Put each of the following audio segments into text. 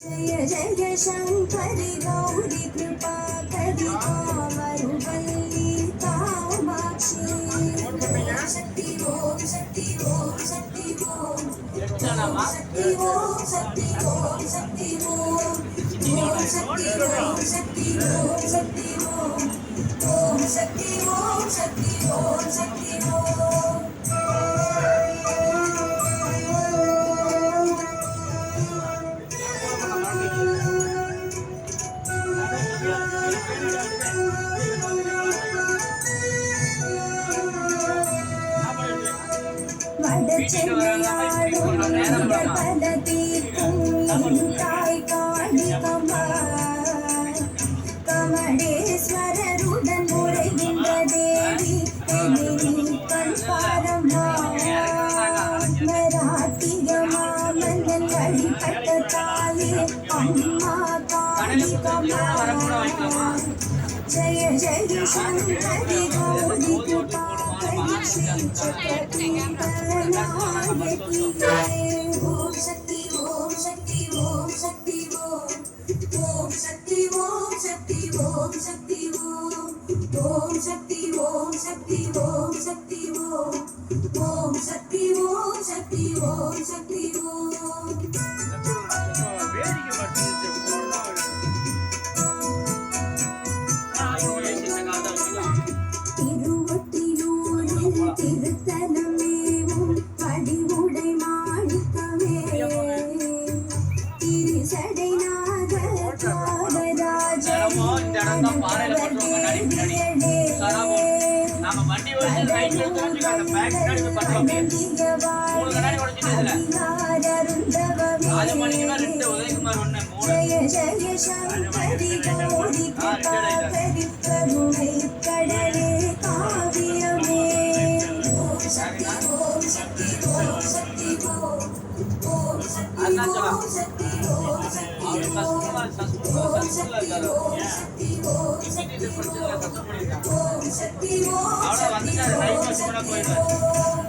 जय जय शंकरि गौरी कृपा करि कामरुवल्ली कामाक्षी शक्ति ओम शक्ति ओम शक्ति ओम शक्ति ओम शक्ति ओम शक्ति ओम शक्ति ओम शक्ति ओम शक्ति ओम शक्ति ओम शक्ति ओम शक्ति ओम கமடேஸ்வரருடன் உரைகின்ற தேவி மராட்டிய மாமன்னன் வழிபட்ட தாயே அம்மா காளிகம்மா जय जय शंकरि गौरी कृपा करि श्री चक्रपीठनायकी ओम शक्ति ओम शक्ति ओम शक्ति ओम शक्ति ओम शक्ति ओम शक्ति ओम शक्ति ओम शक्ति ओम शक्ति ओम शक्ति ओम शक्ति ओम शक्ति ओम திருத்தலமேவும் படிவுடை மாணிக்கமே திரிசடைநாத जय जय शंकरि गौरी कृपा करि करुणै கடலே காவியமே ஓம் சக்தி ஓம் சக்தி ஓம் சக்தி ஓம் சக்தி ஓம் சக்தி ஓம் சக்தி ஓம் சக்தி ஓம் சக்தி ஓம் சக்தி ஓம் சக்தி ஓம்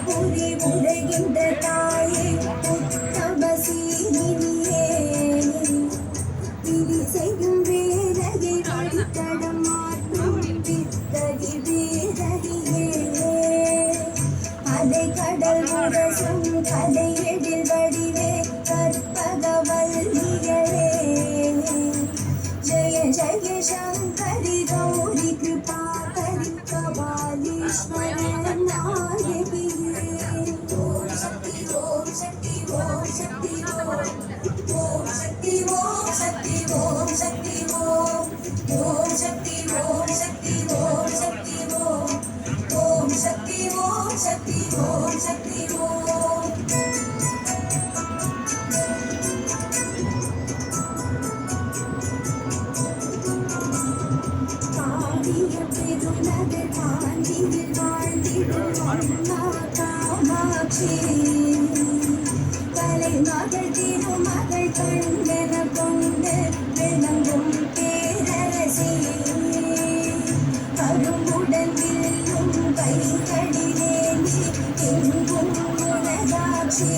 புரி உலகின்ற தாயே உத்தமசீனியே திரி செய்யும் வேலையை அடித்தடம் மாற்றும் பித்தகி வேதகியே அலை கடல் முரசும் கலை எழில் வடிவே கற்பகவல்லியே जय जय शंकरि गौरी कृपा करि कपालीश्वर नायकी ओम शक्ति ओम शक्ति ओम शक्ति ओम शक्ति ओम शक्ति ओम शक्ति ओम शक्ति ओम शक्ति ओम शक्ति ओम शक्ति ओम शक्ति ओम शक्ति ओम கலை மகள் திருமகள் கண்டன கொண்டு விளங்கும் பேரரசி கரும்புடன் வில்லும் கைகளிலேந்தி எங்கும் உலகாட்சி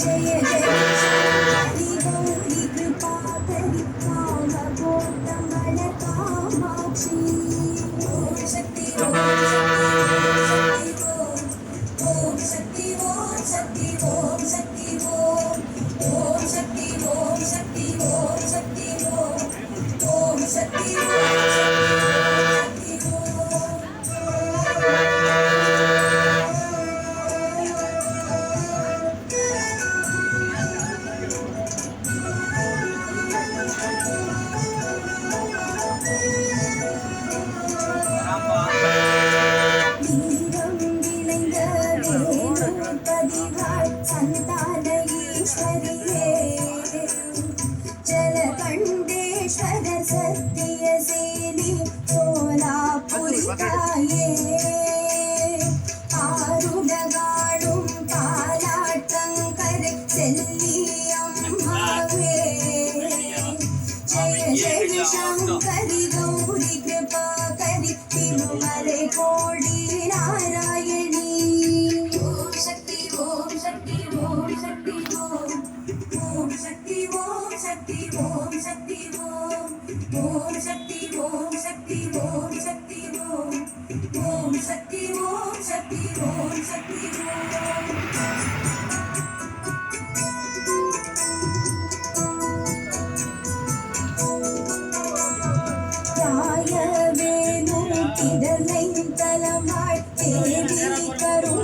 ஜெய ஜெய शंकरि गौरी कृपा करि कामकोटमल कामाक्षी ओम शक्ति ओम शक्ति ओम शक्ति ओम शक्ति ओम शक्ति ओम शक्ति ओम शक्ति ओम शक्ति संतान ईश्वरिये जलकंडेश्वर सत्यसेनी सोलापुरी ताये आरुडगाडुम कालाटंग वल्ली जय जय शंकरि गौरी कृपाकरि तिरुमले कोडी नारायणी ओम शक्ति ओम शक्ति ओम शक्ति ओम शक्ति ओम शक्ति ओम शक्ति ओम शक्ति ओम शक्ति ओम शक्ति ओम शक्ति ओम शक्ति ओम शक्ति தாயவேனும் திடலை தலமாய் தேவி கருணை